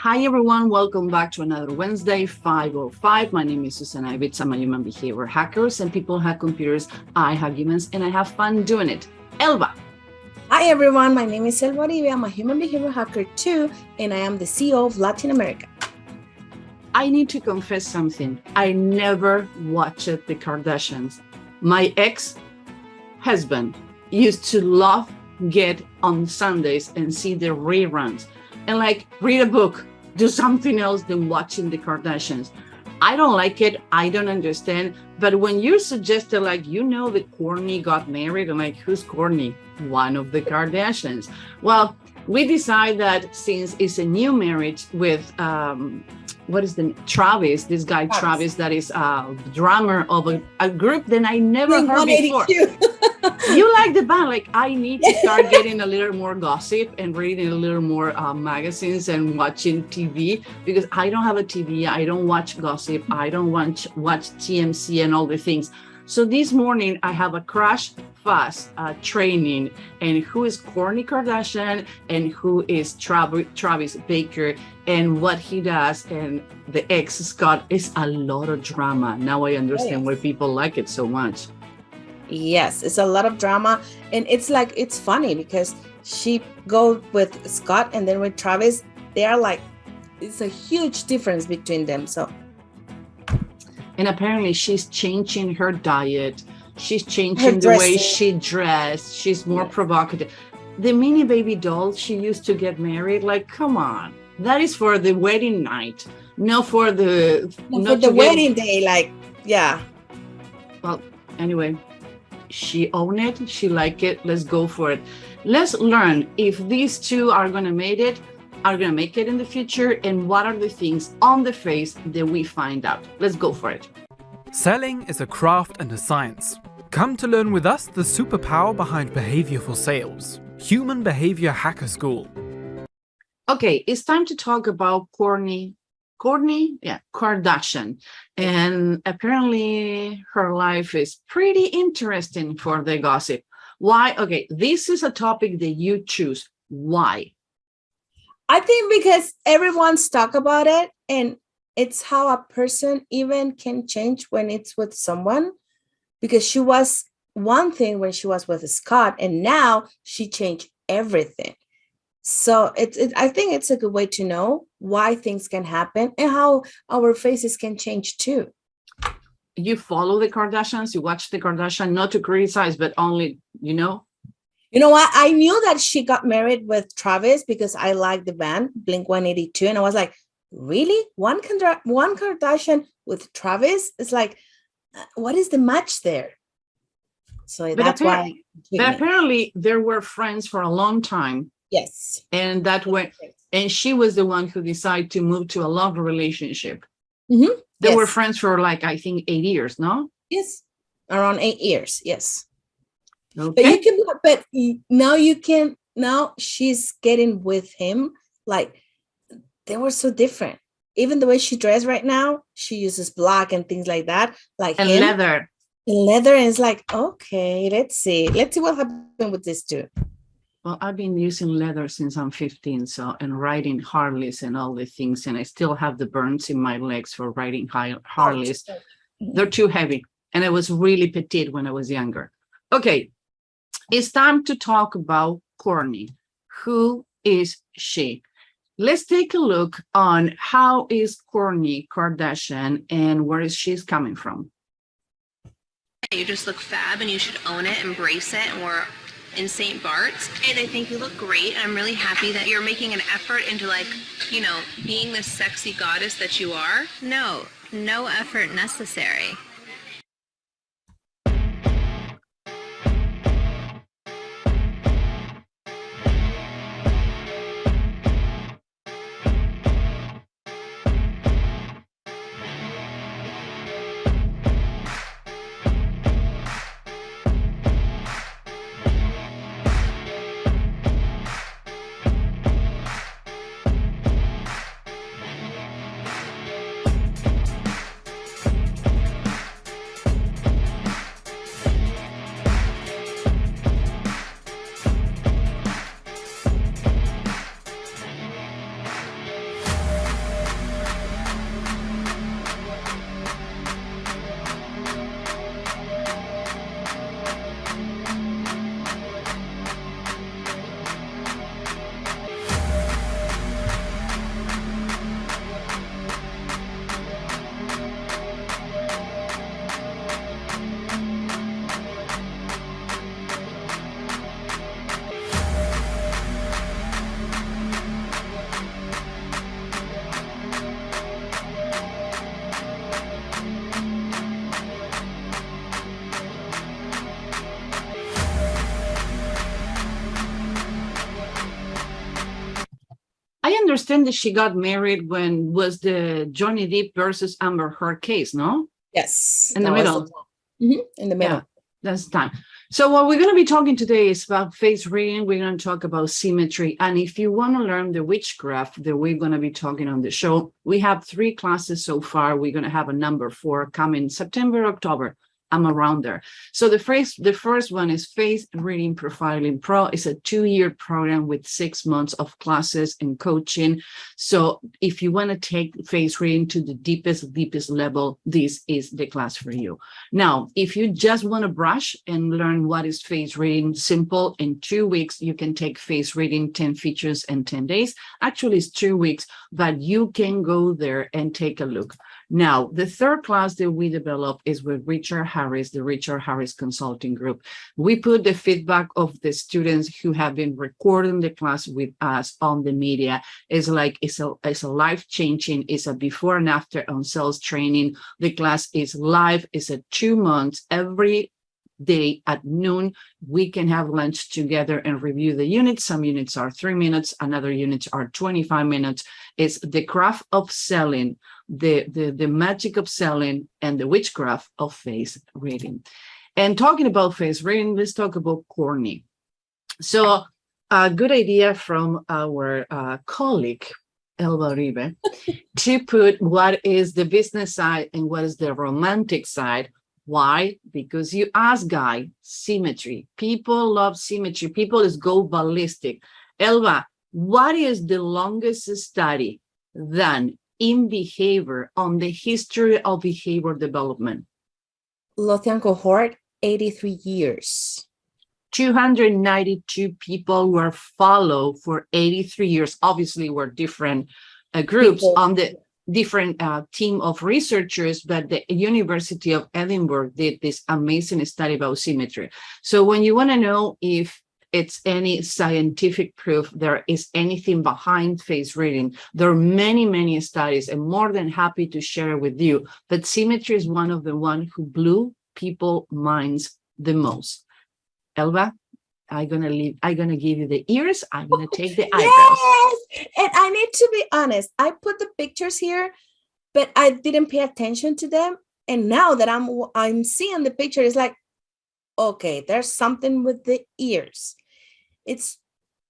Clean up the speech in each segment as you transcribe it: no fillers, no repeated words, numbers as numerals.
Hi, everyone. Welcome back to another Wednesday, 5:05. My name is Susanna Ibitz. I'm a human behavior hacker. Some people have computers. I have humans, and I have fun doing it. Elba. Hi, everyone. My name is Elba Uribe. I'm a human behavior hacker too, and I am the CEO of Latin America. I need to confess something. I never watched the Kardashians. My ex-husband used to love get on Sundays and see the reruns and like read a book, do something else than watching the Kardashians. I don't like it. I don't understand. But when you suggested, like, that Kourtney got married, I'm like, who's Kourtney? One of the Kardashians. Well, we decide that since it's a new marriage with, Travis, this guy, Travis, that is a drummer of a group that I never heard before. You like the band. Like, I need to start getting a little more gossip and reading a little more magazines and watching TV, because I don't have a TV. I don't watch gossip. I don't watch TMC and all the things. So this morning I have a crash fast training, and who is Kourtney Kardashian and who is Travis Baker and what he does, and the ex Scott. Is a lot of drama. Now I understand why people like it so much. Yes, it's a lot of drama, and it's funny because she goes with Scott and then with Travis. They are like, it's a huge difference between them. So. And apparently she's changing her diet. She's changing the way she dressed. She's more provocative. The mini baby doll she used to get married, like, come on. That is for the wedding night, not for the wedding day. Like, yeah. Well, anyway, she owned it. She liked it. Let's go for it. Let's learn if these two are going to make it in the future, and what are the things on the face that we find out. Let's go for it. Selling is a craft and a science. Come to learn with us the superpower behind behaviorful sales. Human Behavior Hacker School. Okay, it's time to talk about Kourtney, Kardashian. And apparently her life is pretty interesting for the gossip. Why? Okay, this is a topic that you choose. Why? I think because everyone's talk about it, and it's how a person even can change when it's with someone, because she was one thing when she was with Scott, and now she changed everything. So I think it's a good way to know why things can happen and how our faces can change too. You follow the Kardashians, you watch the Kardashians, not to criticize, but only, You know what? I knew that she got married with Travis because I like the band Blink-182, and I was like, really? One Kardashian with Travis? It's like, what is the match there? So that's why. But apparently they were friends for a long time. Yes. And and she was the one who decided to move to a love relationship. Mm-hmm. They were friends for like, I think, 8 years, no? Yes. Around 8 years. Yes. Okay. But now she's getting with him. Like, they were so different. Even the way she dressed right now, she uses black and things like that. Like, and leather. Leather, and it's like, okay, let's see what happened with this too. Well, I've been using leather since I'm 15, and riding Harleys and all the things, and I still have the burns in my legs for riding Harleys. They're too heavy, and I was really petite when I was younger. Okay. It's time to talk about Kourtney. Who is she? Let's take a look on how is Kourtney Kardashian and where is she coming from. You just look fab, and you should own it, embrace it, and we're in St. Bart's. And I think you look great. I'm really happy that you're making an effort into, being this sexy goddess that you are. No effort necessary. I understand that she got married when was the Johnny Depp versus Amber Heard case, no? Yes. In the middle. In the middle. Yeah, that's the time. So what we're going to be talking today is about face reading. We're going to talk about symmetry. And if you want to learn the witchcraft that we're going to be talking on the show, we have 3 classes so far. We're going to have a number 4 coming September, October. I'm around there. So the first one is Face Reading Profiling Pro. It's a 2-year program with 6 months of classes and coaching. So if you want to take face reading to the deepest level, this is the class for you. Now, if you just want to brush and learn what is face reading, simple, in 2 weeks, you can take face reading 10 features in 10 days. Actually, it's 2 weeks, but you can go there and take a look. Now, the third class that we develop is with Richard Harris, the Richard Harris Consulting Group. We put the feedback of the students who have been recording the class with us on the media. It's a life-changing, it's a before and after on sales training. The class is live, it's a 2 months, every day at noon. We can have lunch together and review the units. Some units are 3 minutes, another units are 25 minutes. It's the craft of selling, the magic of selling, and the witchcraft of face reading. And talking about face reading, let's talk about Kourtney. So a good idea from our colleague, Elba Uribe, to put what is the business side and what is the romantic side. Why? Because you ask guy, symmetry. People love symmetry. People is go ballistic. Elba, what is the longest study done in behavior on the history of behavior development? Lothian cohort, 83 years. 292 people were followed for 83 years. Obviously, we're different groups people. On the different team of researchers, but the University of Edinburgh did this amazing study about symmetry. So when you want to know if it's any scientific proof there is anything behind face reading, there are many studies, and more than happy to share with you. But symmetry is one of the one who blew people's minds the most. Elba, I'm gonna give you the ears. I'm gonna take the eyebrows. Yes, and I need to be honest. I put the pictures here, but I didn't pay attention to them. And now that I'm seeing the picture, it's like, okay, there's something with the ears. It's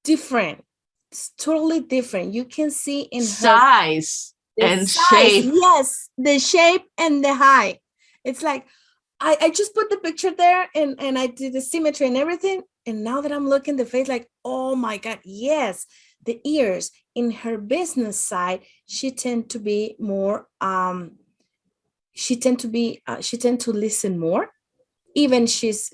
different. It's totally different. You can see in size and shape. Yes, the shape and the height. It's like I just put the picture there and I did the symmetry and everything. And now that I'm looking at the face, like, oh my God, yes, the ears. In her business side, she tend to be more, she tend to listen more. Even she's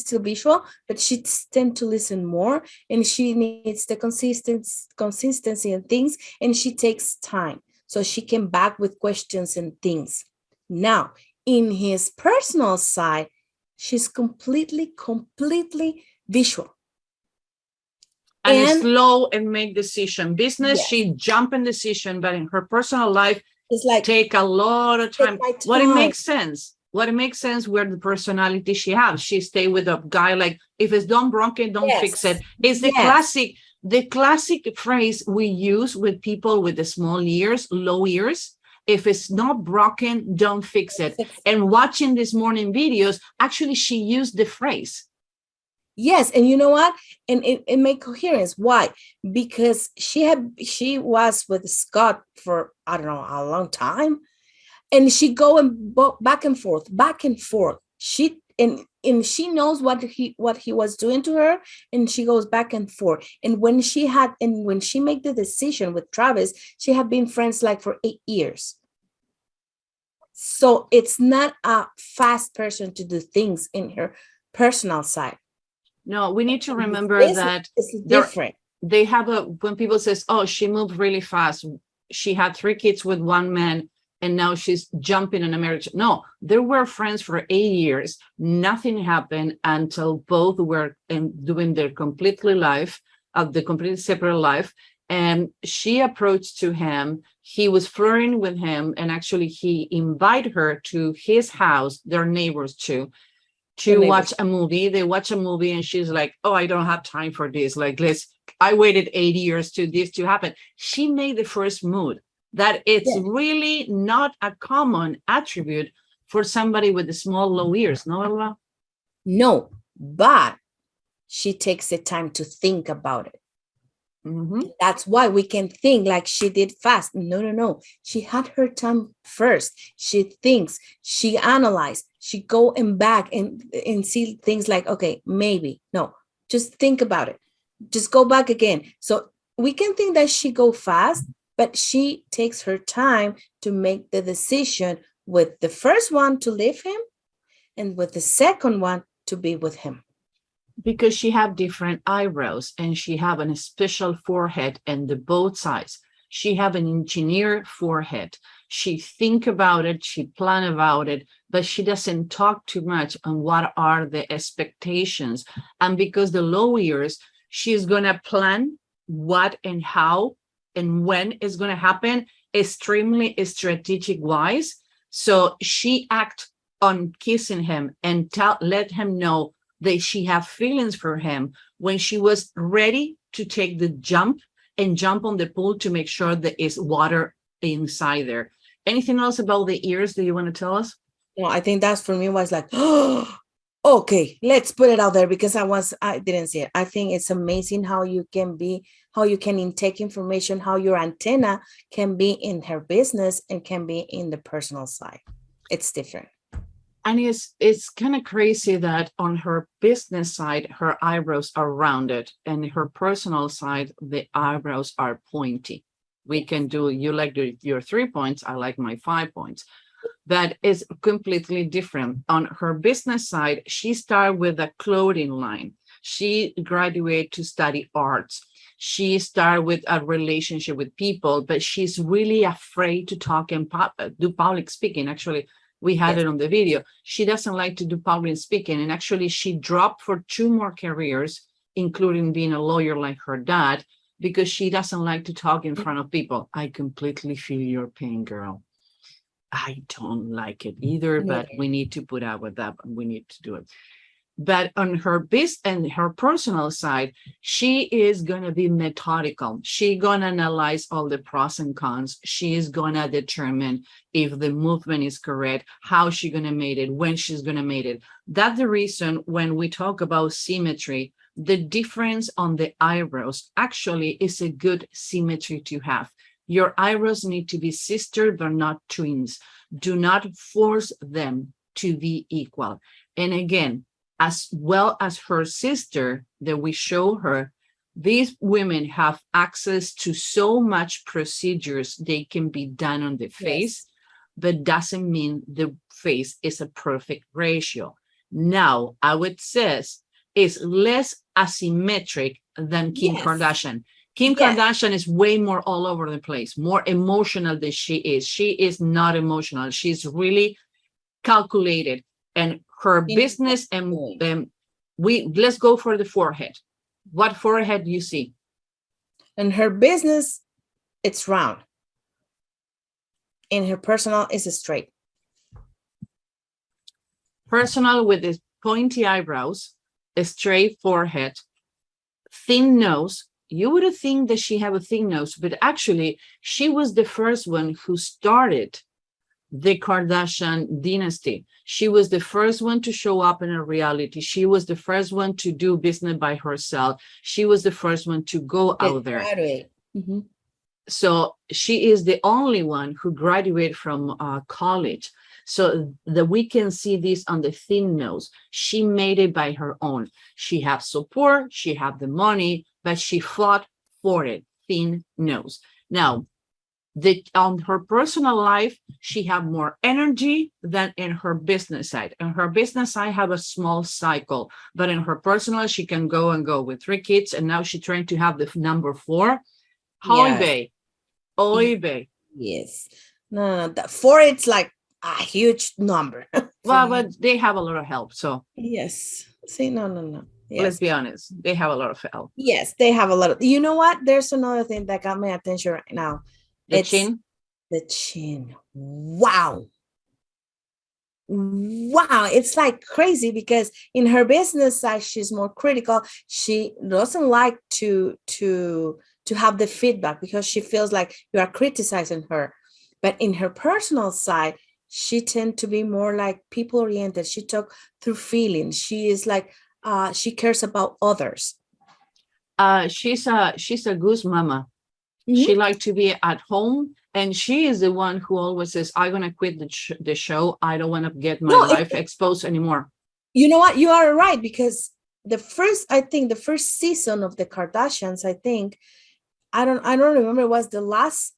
still visual, but she tend to listen more, and she needs the consistency and things, and she takes time. So she came back with questions and things. Now, in his personal side, she's completely visual. And slow and make decision. Business, yes. She jump in decision, but in her personal life, it's like take a lot of time. What it makes sense. What it makes sense where the personality she has. She stay with a guy like, if it's done broken, don't yes. fix it. It's the classic phrase we use with people with the small ears, low ears. If it's not broken, don't fix it. And watching this morning videos, actually, she used the phrase. Yes, and you know what? And it made coherence. Why? Because she was with Scott for, I don't know, a long time. And she going back and forth. She knows what he was doing to her, and she goes back and forth. And when she made the decision with Travis, she had been friends like for 8 years. So it's not a fast person to do things in her personal side. No, we need to remember that it's different. They have when people says, oh, she moved really fast. She had 3 kids with one man, and now she's jumping in a marriage. No, they were friends for 8 years. Nothing happened until both were doing their completely separate life. And she approached to him. He was flirting with him, and actually he invited her to his house, their neighbors too, to watch a movie. They watch a movie, and she's like, oh, I don't have time for this. Like, let's I waited 80 years to this to happen. She made the first move. That it's really not a common attribute for somebody with the small, low ears. No, Elba? No, but she takes the time to think about it. That's why we can think like she did fast. No. She had her time first. She thinks, she analyzed, she go and back and see things like, okay, maybe, no, just think about it. Just go back again. So we can think that she go fast, but she takes her time to make the decision with the first one to leave him and with the second one to be with him. Because she have different eyebrows and she have a special forehead and the both sides. She have an engineer forehead. She think about it, she plan about it, but she doesn't talk too much on what are the expectations. And because the low ears, she's gonna plan what and how and when is gonna happen extremely strategic wise. So she act on kissing him and let him know that she have feelings for him when she was ready to take the jump and jump on the pool to make sure there is water inside there. Anything else about the ears that you want to tell us? No, I think that's for me was like, oh, okay, let's put it out there because I didn't see it. I think it's amazing how you can intake information, how your antenna can be in her business and can be in the personal side. It's different. And it's kind of crazy that on her business side, her eyebrows are rounded, and her personal side, the eyebrows are pointy. We can do, you like your 3 points, I like my 5 points. That is completely different. On her business side, she started with a clothing line. She graduated to study arts. She started with a relationship with people, but she's really afraid to talk and do public speaking. Actually, we had it on the video. She doesn't like to do public speaking. And actually, she dropped for 2 more careers, including being a lawyer like her dad, because she doesn't like to talk in front of people. I completely feel your pain, girl. I don't like it either, but we need to put up with that. We need to do it. But on her business and her personal side, she is going to be methodical. She's going to analyze all the pros and cons. She is going to determine if the movement is correct, how she's going to make it, when she's going to make it. That's the reason when we talk about symmetry, the difference on the eyebrows actually is a good symmetry to have. Your eyebrows need to be sisters, but not twins. Do not force them to be equal. And again, as well as her sister that we show her, these women have access to so much procedures they can be done on the face, but doesn't mean the face is a perfect ratio. Now, I would say is less asymmetric than Kim Kardashian. Kim Kardashian is way more all over the place, more emotional than she is. She is not emotional. She's really calculated. And her business and let's go for the forehead. What forehead do you see? In her business, it's round. In her personal, it's straight. Personal with the pointy eyebrows, a straight forehead, thin nose. You would think that she have a thin nose, but actually she was the first one who started the Kardashian dynasty. She was the first one to show up in a reality. She was the first one to do business by herself. She was the first one to go out there. Mm-hmm. So she is the only one who graduated from college. So that we can see this on the thin nose. She made it by her own. She had support, she had the money, but she fought for it. Thin nose. Now, on her personal life, she had more energy than in her business side. In her business side, have a small cycle, but in her personal, she can go and go with 3 kids, and now she's trying to have the number 4. Oy vey. Yes. No, that 4, it's like a huge number. Well, but they have a lot of help, so. Yes. See, no. Yes. Let's be honest. They have a lot of help. Yes, they have a lot of, you know what? There's another thing that got my attention right now. The chin? The chin. Wow. wow, it's like crazy, because in her business side, she's more critical. She doesn't like to have the feedback, because she feels like you are criticizing her. But in her personal side, she tend to be more like people oriented. She talk through feelings. She is like, she cares about others. She's a goose mama. She like to be at home, and she is the one who always says, I'm gonna quit the show. I don't want to get my life exposed anymore. You know what, you are right, because the first season of the Kardashians, I don't remember, it was the last,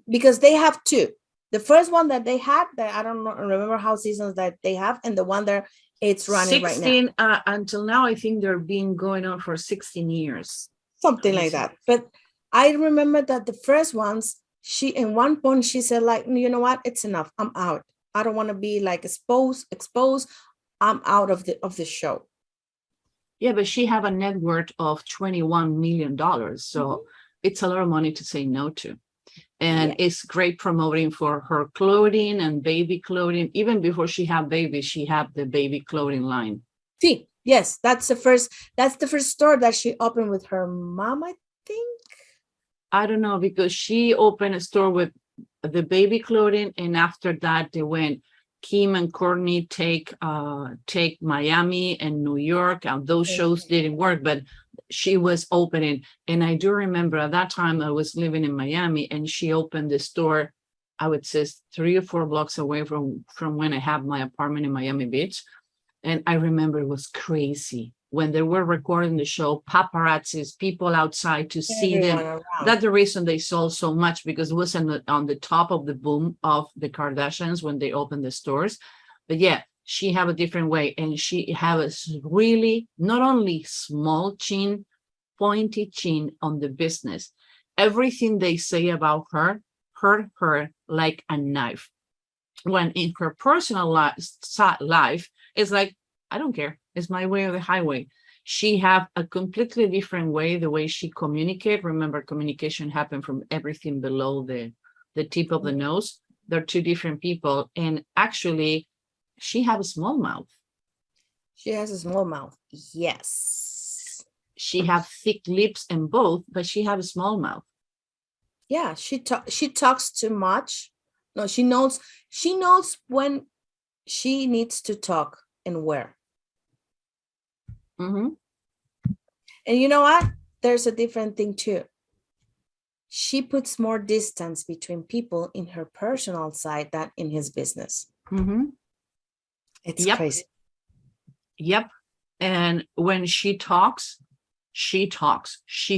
because they have two. The first one that they had, that I don't remember how seasons that they have, and the one that it's running 16, right now. Until now, I think they're been going on for 16 years. Something like that. But I remember that the first ones, she, in one point, she said, like, you know what, it's enough. I'm out. I don't want to be like exposed. I'm out of the show. Yeah, but she have a net worth of $21 million. So it's a lot of money to say no to. And it's great promoting for her clothing and baby clothing. Even before she had babies, she had the baby clothing line. See, yes, that's the first store that she opened with her mom, I think. I don't know, because she opened a store with the baby clothing, and after that they went, Kim and Kourtney take Miami and New York, and those shows didn't work, but she was opening. And I do remember at that time I was living in Miami, and she opened the store, I would say 3 or 4 blocks away from when I have my apartment in Miami Beach. And I remember it was crazy when they were recording the show, paparazzis, people outside to see them. Around. That's the reason they sold so much, because it was on the top of the boom of the Kardashians when they opened the stores. But yeah, she have a different way, and she has really not only small chin, pointy chin on the business. Everything they say about her hurt her like a knife. When in her personal life, it's like, I don't care. It's my way or the highway. She have a completely different way, the way she communicate. Remember, communication happened from everything below the tip of the nose. They're two different people. And actually, she have a small mouth. She has a small mouth. Yes. She have thick lips and both, but she have a small mouth. Yeah, she talks too much. No, she knows when she needs to talk and where. And you know what? There's a different thing too. She puts more distance between people in her personal side than in his business. It's crazy. Yep. And when she talks, she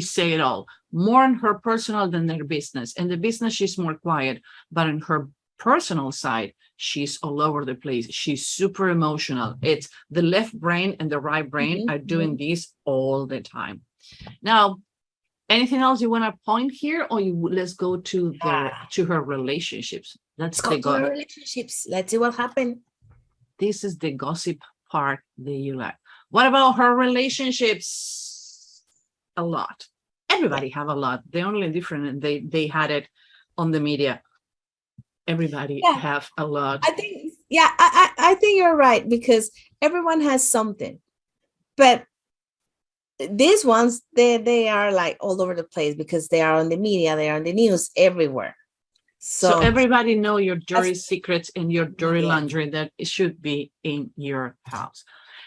say it all. More in her personal than their business. In the business, she's more quiet. But in her personal side, she's all over the place. She's super emotional. It's the left brain and the right brain are doing this all the time. Now, anything else you want to point here, or let's go to her relationships? Let's go to her relationships. Let's see what happened. This is the gossip part that you like. What about her relationships? A lot. Everybody have a lot. They're only different. They had it on the media. Everybody have a lot. I think, I think you're right, because everyone has something. But these ones, they are like all over the place, because they are on the media, they are on the news everywhere. So everybody know your dirty secrets and your dirty laundry that it should be in your house.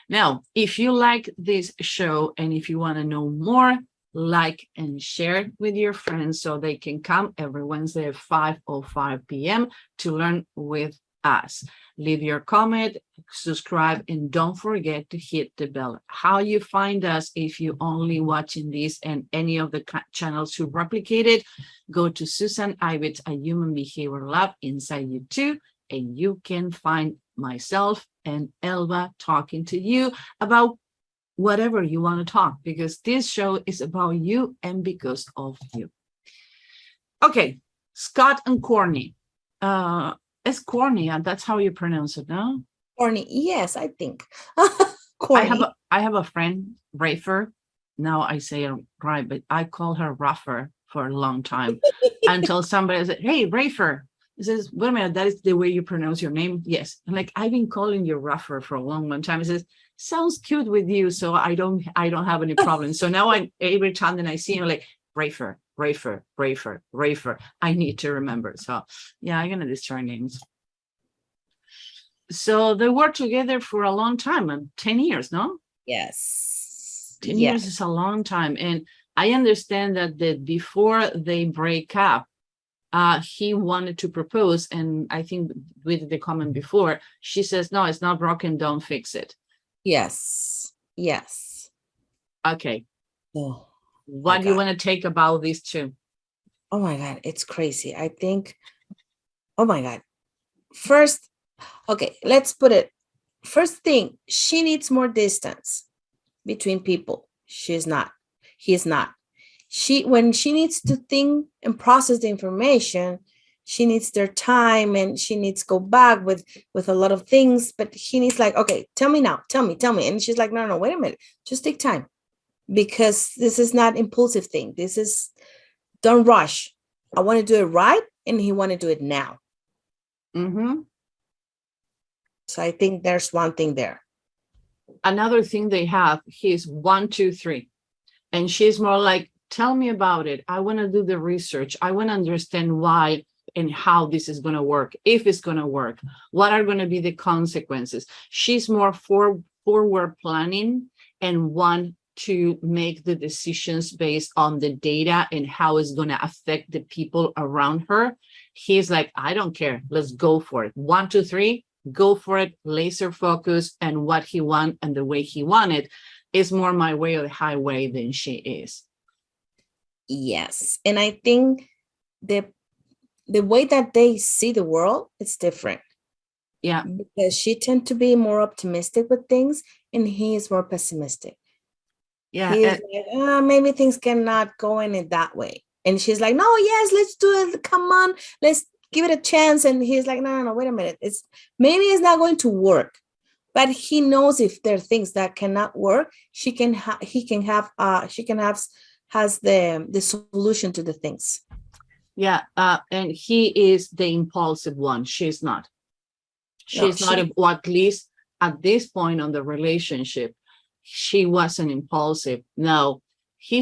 Now, if you like this show and if you want to know more, like and share with your friends so they can come every Wednesday at 5:05 p.m. to learn with us. Leave your comment, subscribe, and don't forget to hit the bell. How you find us if you only watching this and any of the channels who replicate it, go to Susan Ibitz, a Human Behavior Lab inside YouTube, and you can find myself and Elba talking to you about whatever you want to talk, because this show is about you and because of you. Okay, Scott and Kourtney. It's Kourtney, and that's how you pronounce it, no? Kourtney, yes, I think. I have a friend, Rafer. Now I say it right, but I call her Raffer for a long time until somebody said, hey, Rafer. He says, wait a minute, that is the way you pronounce your name? Yes. I'm like, I've been calling you Ruffer for a long time. He says, sounds cute with you, so I don't have any problem. So now every time that I see him, I'm like, Rafer. I need to remember. So yeah, I'm gonna destroy names. So they worked together for a long time, 10 years, no? Yes. 10 years is a long time. And I understand that before they break up, he wanted to propose, and I think with the comment before, she says, no, it's not broken, don't fix it. Yes. Okay. Oh, what do you want to take about these two? Oh my God, it's crazy. I think, oh my God. First, okay, let's put it. First thing, she needs more distance between people. He's not. When she needs to think and process the information, she needs their time, and she needs to go back with a lot of things, but he needs like, okay, tell me now, tell me. And she's like, no, wait a minute, just take time, because this is not impulsive thing. This is, don't rush. I want to do it right, and he want to do it now. Mm-hmm. So I think there's one thing there. Another thing they have, he's 1, 2, 3. And she's more like, tell me about it. I want to do the research. I want to understand why and how this is going to work, if it's going to work, what are going to be the consequences. She's more forward planning and want to make the decisions based on the data and how it's going to affect the people around her. He's like, I don't care. Let's go for it. 1, 2, 3, go for it. Laser focus, and what he want and the way he want it is more my way or the highway than she is. Yes. And I think the way that they see the world is different. Yeah. Because she tends to be more optimistic with things, and he is more pessimistic. Yeah. He's like, maybe things cannot go in it that way. And she's like, no, yes, let's do it. Come on, let's give it a chance. And he's like, no, wait a minute. Maybe it's not going to work. But he knows if there are things that cannot work, he can have the solution to the things. Yeah. And he is the impulsive one. She's not. She's not, or at least at this point on the relationship, she wasn't impulsive. No, he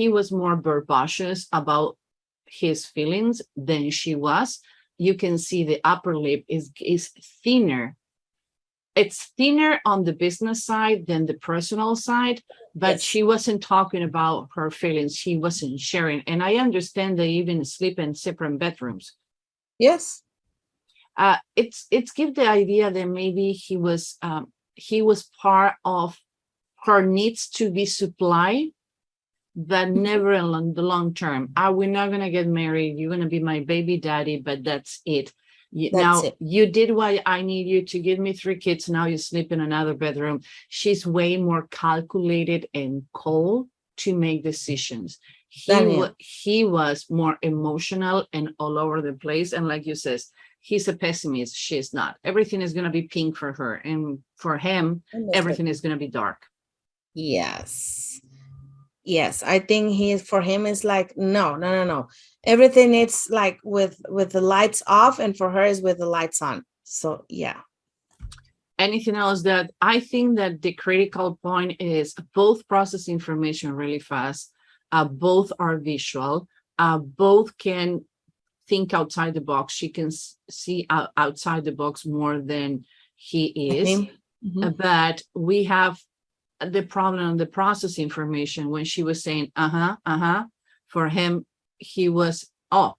was more verbacious about his feelings than she was. You can see the upper lip is thinner. It's thinner on the business side than the personal side, but yes. She wasn't talking about her feelings. She wasn't sharing. And I understand they even sleep in separate bedrooms. Yes. It's give the idea that maybe he was part of her needs to be supplied, but never in the long term. We're not going to get married. You're going to be my baby daddy, but that's it. You did what I need you to give me 3 kids. Now you sleep in another bedroom. She's way more calculated and cold to make decisions. He was more emotional and all over the place. And like you says, he's a pessimist. She's not. Everything is going to be pink for her. And for him, everything is going to be dark. Yes. I think for him is like, no. Everything is like with the lights off, and for her is with the lights on. So yeah. Anything else? That I think that the critical point is both process information really fast. Both are visual. Both can think outside the box. She can see outside the box more than he is. Mm-hmm. But we have the problem on the process information when she was saying, for him, he was,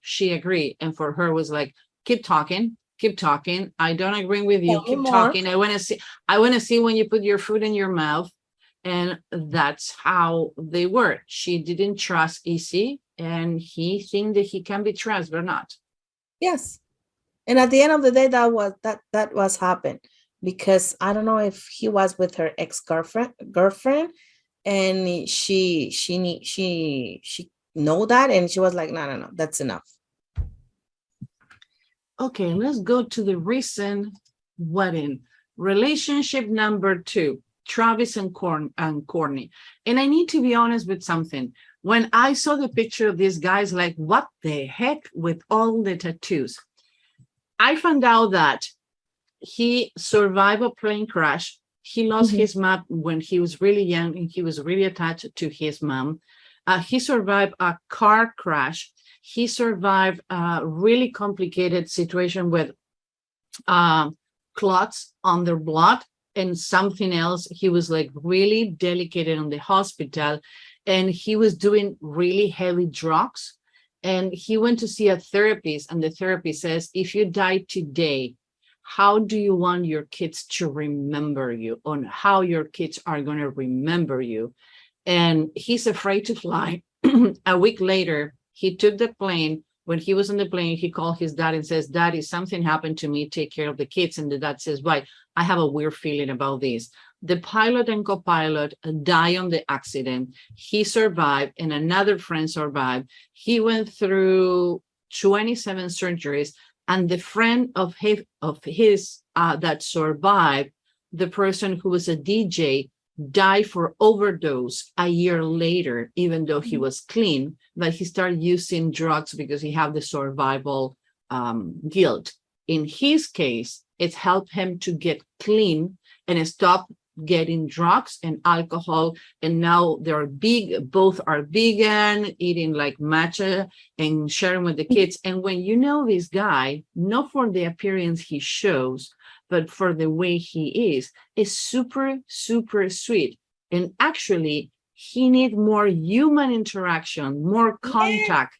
she agreed. And for her was like, keep talking. I don't agree with you. Keep talking. I want to see when you put your food in your mouth. And that's how they were. She didn't trust EC, and he think that he can be trusted or not. Yes. And at the end of the day, that was happened. Because I don't know if he was with her girlfriend, and she know that, and she was like, no, that's enough. Okay, let's go to the recent wedding. Relationship number 2, Travis and Kourtney. And I need to be honest with something. When I saw the picture of these guys, like, what the heck with all the tattoos? I found out that he survived a plane crash. He lost his mom when he was really young, and he was really attached to his mom. He survived a car crash. He survived a really complicated situation with clots on their blood and something else. He was like really delicate in the hospital, and he was doing really heavy drugs. And he went to see a therapist, and the therapist says, if you die today, how do you want your kids to remember you, on how your kids are going to remember you? And he's afraid to fly. A week later, he took the plane. When he was on the plane, he called his dad and says, Daddy, something happened to me. Take care of the kids. And the dad says, why? I have a weird feeling about this. The pilot and co-pilot died on the accident. He survived, and another friend survived. He went through 27 surgeries. And the friend of his that survived, the person who was a DJ, died for overdose a year later, even though he was clean, but he started using drugs because he had the survival guilt. In his case, it helped him to get clean and stop getting drugs and alcohol. And now they're both are vegan, eating like matcha and sharing with the kids. And when you know this guy, not for the appearance he shows, but for the way he is super, super sweet. And actually, he needs more human interaction, more contact.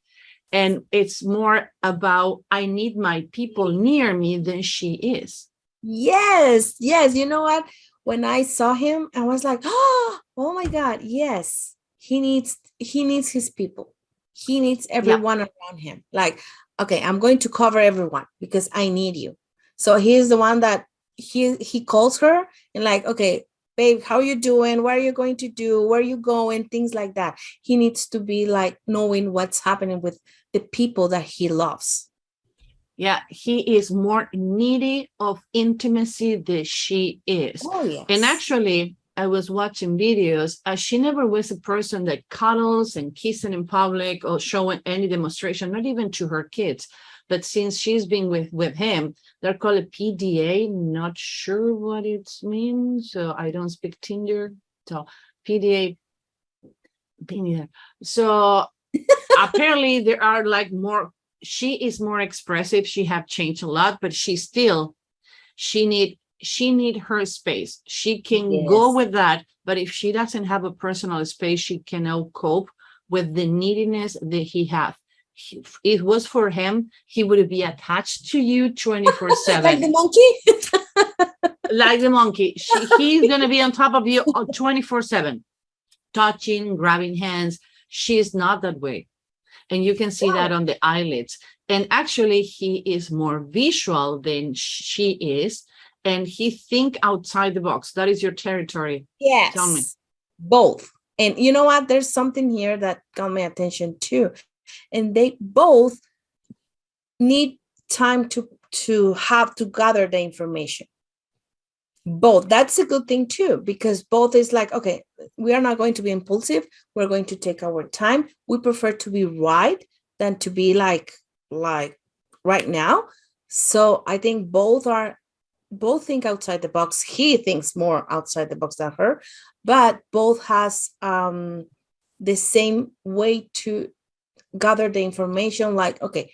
And it's more about, I need my people near me than she is. Yes. You know what? When I saw him, I was like, oh my God, yes. He needs his people. He needs everyone around him. Like, okay, I'm going to cover everyone because I need you. So he's the one that he calls her and like, okay, babe, how are you doing? What are you going to do? Where are you going? Things like that. He needs to be like knowing what's happening with the people that he loves. Yeah, he is more needy of intimacy than she is. Oh, yes. And actually, I was watching videos. She never was a person that cuddles and kissing in public or showing any demonstration, not even to her kids. But since she's been with him, they're called a PDA. Not sure what it means. So I don't speak Tinder. So PDA. So apparently there are like more. She is more expressive. She have changed a lot, but she need her space. She can go with that, but if she doesn't have a personal space, she cannot cope with the neediness that he has. If it was for him, he would be attached to you 24/7. Like the monkey? Like the monkey. He's going to be on top of you 24/7, touching, grabbing hands. She's not that way. And you can see that on the eyelids. And actually, he is more visual than she is. And he think outside the box. That is your territory. Yes. Tell me. Both. And you know what? There's something here that got my attention too. And they both need time to have to gather the information. Both. That's a good thing too, because both is like, okay, we are not going to be impulsive. We're going to take our time. We prefer to be right than to be like right now. So I think both think outside the box. He thinks more outside the box than her, but both has the same way to gather the information. Like, okay,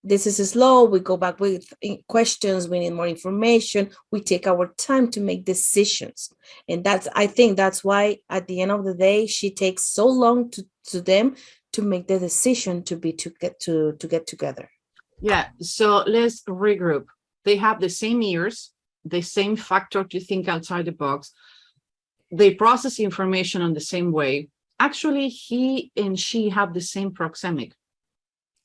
this is slow. We go back with questions. We need more information. We take our time to make decisions. And I think that's why at the end of the day, she takes so long to them to make the decision to get together. Yeah. So let's regroup. They have the same ears, the same factor to think outside the box. They process information on the same way. Actually, he and she have the same proxemic.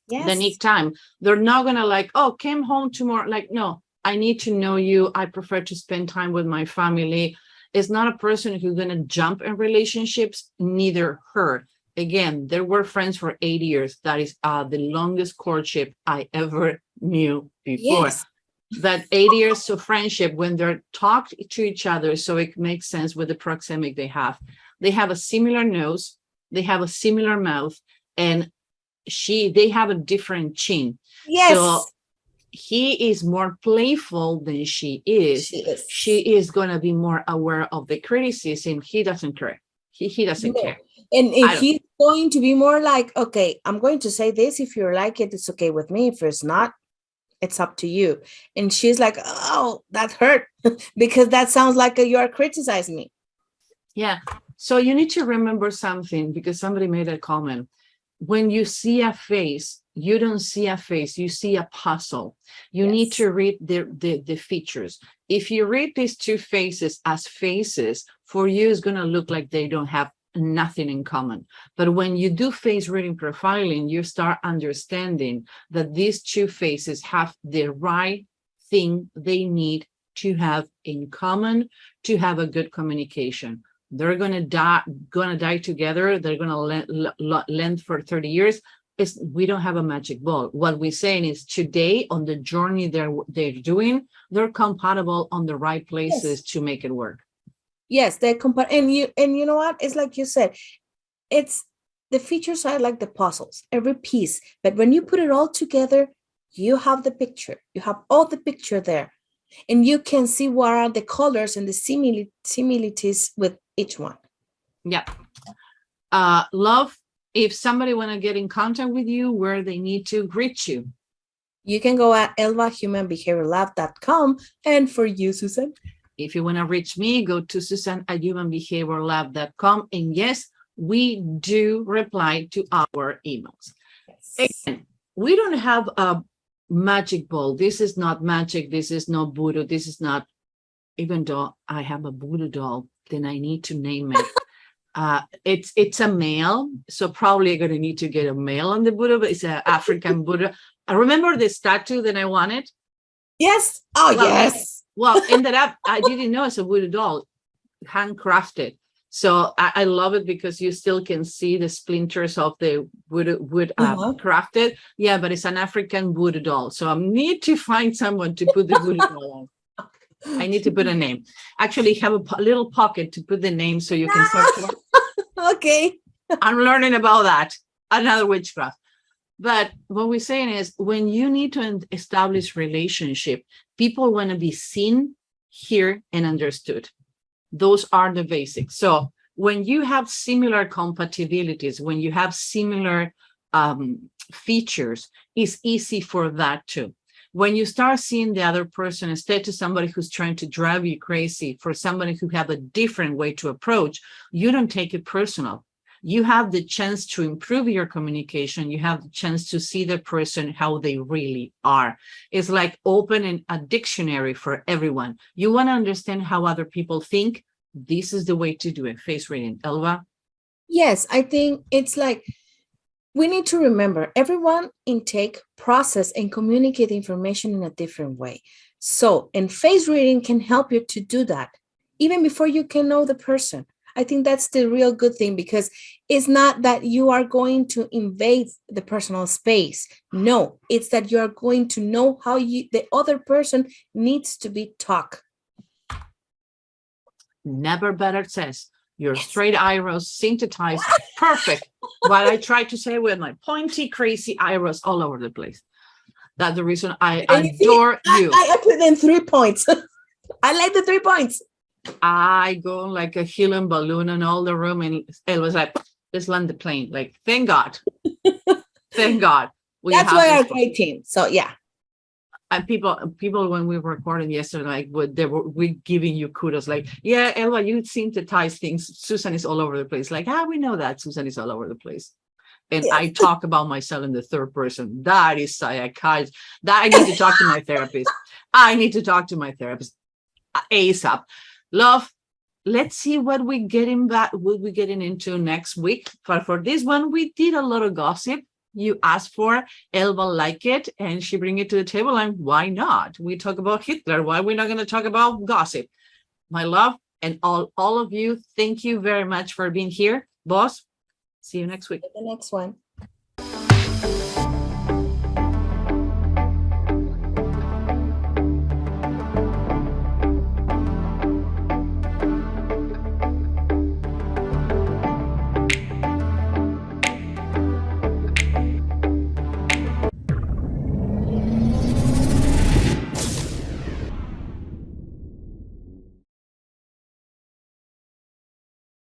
Yes. They need time. They're not gonna like, oh, came home tomorrow. Like, no, I need to know you. I prefer to spend time with my family. It's not a person who's gonna jump in relationships, neither her. Again, they were friends for 8 years. That is the longest courtship I ever knew before. Yes. That 8 years of friendship, when they're talked to each other, so it makes sense with the proxemic they have. They have a similar nose, they have a similar mouth, and they have a different chin. Yes. So he is more playful than she is. She is going to be more aware of the criticism. He doesn't care. He doesn't care. And if he's going to be more like, okay, I'm going to say this. If you like it, it's okay with me. If it's not, it's up to you. And she's like, oh, that hurt because that sounds like you are criticizing me. Yeah. So you need to remember something, because somebody made a comment. When you see a face, you don't see a face, you see a puzzle. You need to read the features. If you read these two faces as faces, for you, it's going to look like they don't have nothing in common. But when you do face reading profiling, you start understanding that these two faces have the right thing they need to have in common to have a good communication. They're going to die together. They're going to lend for 30 years. We don't have a magic ball. What we're saying is today on the journey they're doing, they're compatible on the right places to make it work. Yes, they're compatible. And you know what? It's like you said, it's the features are like the puzzles, every piece. But when you put it all together, you have the picture. You have all the picture there. And you can see what are the colors and the similarities with each one. Yeah. Love, if somebody want to get in contact with you, where they need to reach you? You can go at elvahumanbehaviorlab.com. And for you, Susan? If you want to reach me, go to susan@humanbehaviorlab.com. And yes, we do reply to our emails. Yes. Again, we don't have a magic ball. This is not magic. This is not voodoo. This is not, even though I have a voodoo doll, then I need to name it. It's a male, so probably I'm going to need to get a male on the voodoo, but it's an African voodoo. I remember the statue that I wanted. Yes. Oh, well, yes. Well, ended up, I didn't know it's a voodoo doll, handcrafted. So I love it because you still can see the splinters of the wood crafted. Yeah, but it's an African voodoo doll. So I need to find someone to put the voodoo doll on. I need to put a name. Actually, have a little pocket to put the name so you can start. Okay. I'm learning about that. Another witchcraft. But what we're saying is when you need to establish relationship, people want to be seen, heard, and understood. Those are the basics. So when you have similar compatibilities, when you have similar features, it's easy for that too. When you start seeing the other person, instead to somebody who's trying to drive you crazy, for somebody who have a different way to approach, you don't take it personal. You have the chance to improve your communication. You have the chance to see the person how they really are. It's like opening a dictionary for everyone. You want to understand how other people think. This is the way to do it. Face reading. Elva? Yes, I think it's like we need to remember everyone intake, process, and communicate information in a different way. So, and face reading can help you to do that even before you can know the person. I think that's the real good thing, because it's not that you are going to invade the personal space. No, it's that you are going to know how the other person needs to be taught. Never better says. Your straight eyebrows synthesized perfect. What I try to say with my pointy, crazy eyebrows all over the place. That's the reason I adore you. I put in 3 points. I like the 3 points. I go like a helium balloon in all the room, and it was like, just land the plane. Like, thank God. Thank God. That's why our great team. So yeah. And people when we were recording yesterday, like we giving you kudos, like, yeah, Elva, you synthesize things. Susan is all over the place. Like, we know that Susan is all over the place. And yes. I talk about myself in the third person. That is psychiatrist. That I need to talk to my therapist. I need to talk to my therapist ASAP. Love, let's see what we're getting into next week. But for this one, we did a lot of gossip. You asked for, Elva like it, and she bring it to the table, and why not? We talk about Hitler. Why we're not going to talk about gossip? My love, and all of you, thank you very much for being here. Boss, see you next week. The next one.